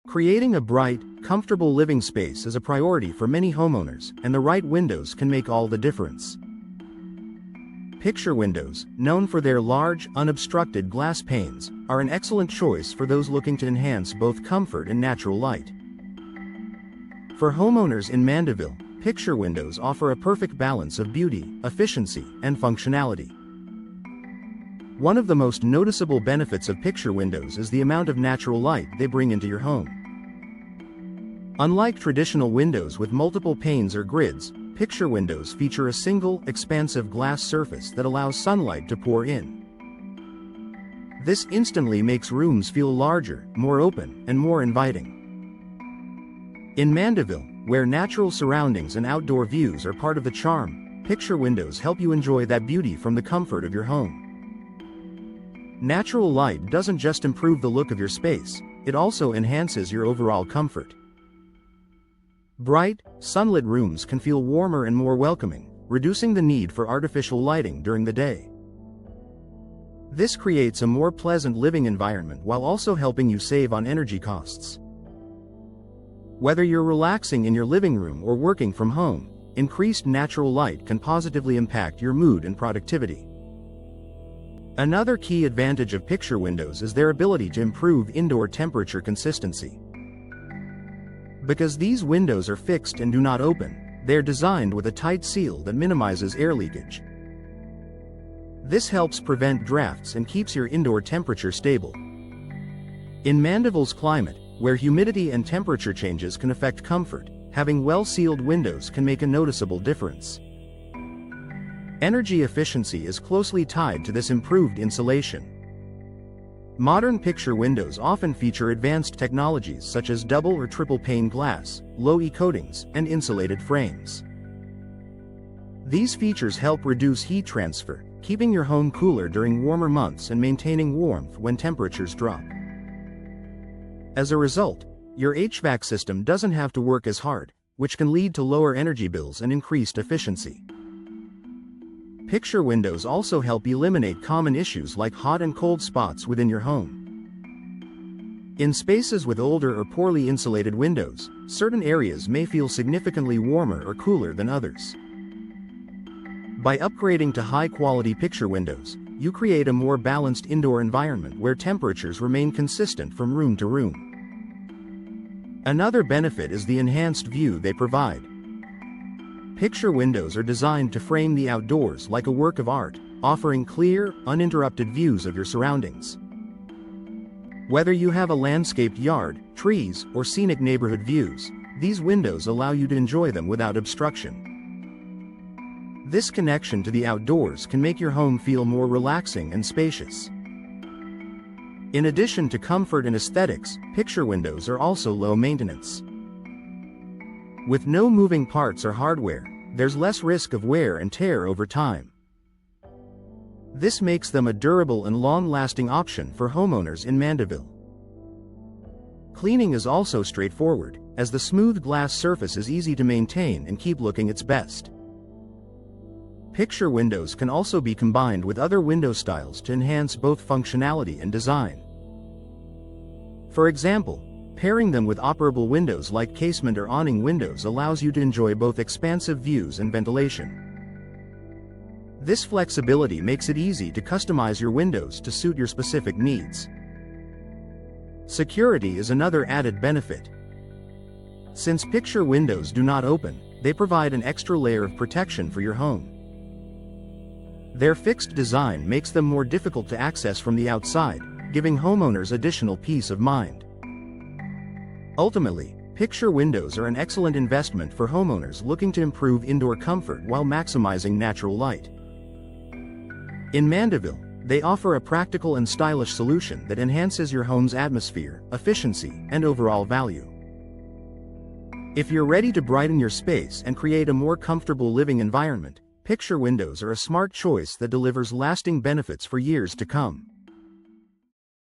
Creating a bright, comfortable living space is a priority for many homeowners, and the right windows can make all the difference. Picture windows, known for their large, unobstructed glass panes, are an excellent choice for those looking to enhance both comfort and natural light. For homeowners in Mandeville, picture windows offer a perfect balance of beauty, efficiency, and functionality. One of the most noticeable benefits of picture windows is the amount of natural light they bring into your home. Unlike traditional windows with multiple panes or grids, picture windows feature a single, expansive glass surface that allows sunlight to pour in. This instantly makes rooms feel larger, more open, and more inviting. In Mandeville, where natural surroundings and outdoor views are part of the charm, picture windows help you enjoy that beauty from the comfort of your home. Natural light doesn't just improve the look of your space, it also enhances your overall comfort. Bright, sunlit rooms can feel warmer and more welcoming, reducing the need for artificial lighting during the day. This creates a more pleasant living environment while also helping you save on energy costs. Whether you're relaxing in your living room or working from home, increased natural light can positively impact your mood and productivity. Another key advantage of picture windows is their ability to improve indoor temperature consistency. Because these windows are fixed and do not open, they are designed with a tight seal that minimizes air leakage. This helps prevent drafts and keeps your indoor temperature stable. In Mandeville's climate, where humidity and temperature changes can affect comfort, having well-sealed windows can make a noticeable difference. Energy efficiency is closely tied to this improved insulation. Modern picture windows often feature advanced technologies such as double or triple pane glass, low-E coatings, and insulated frames. These features help reduce heat transfer, keeping your home cooler during warmer months and maintaining warmth when temperatures drop. As a result, your HVAC system doesn't have to work as hard, which can lead to lower energy bills and increased efficiency. Picture windows also help eliminate common issues like hot and cold spots within your home. In spaces with older or poorly insulated windows, certain areas may feel significantly warmer or cooler than others. By upgrading to high-quality picture windows, you create a more balanced indoor environment where temperatures remain consistent from room to room. Another benefit is the enhanced view they provide. Picture windows are designed to frame the outdoors like a work of art, offering clear, uninterrupted views of your surroundings. Whether you have a landscaped yard, trees, or scenic neighborhood views, these windows allow you to enjoy them without obstruction. This connection to the outdoors can make your home feel more relaxing and spacious. In addition to comfort and aesthetics, picture windows are also low maintenance. With no moving parts or hardware, there's less risk of wear and tear over time. This makes them a durable and long-lasting option for homeowners in Mandeville. Cleaning is also straightforward, as the smooth glass surface is easy to maintain and keep looking its best. Picture windows can also be combined with other window styles to enhance both functionality and design. For example, pairing them with operable windows like casement or awning windows allows you to enjoy both expansive views and ventilation. This flexibility makes it easy to customize your windows to suit your specific needs. Security is another added benefit. Since picture windows do not open, they provide an extra layer of protection for your home. Their fixed design makes them more difficult to access from the outside, giving homeowners additional peace of mind. Ultimately, picture windows are an excellent investment for homeowners looking to improve indoor comfort while maximizing natural light. In Mandeville, they offer a practical and stylish solution that enhances your home's atmosphere, efficiency, and overall value. If you're ready to brighten your space and create a more comfortable living environment, picture windows are a smart choice that delivers lasting benefits for years to come.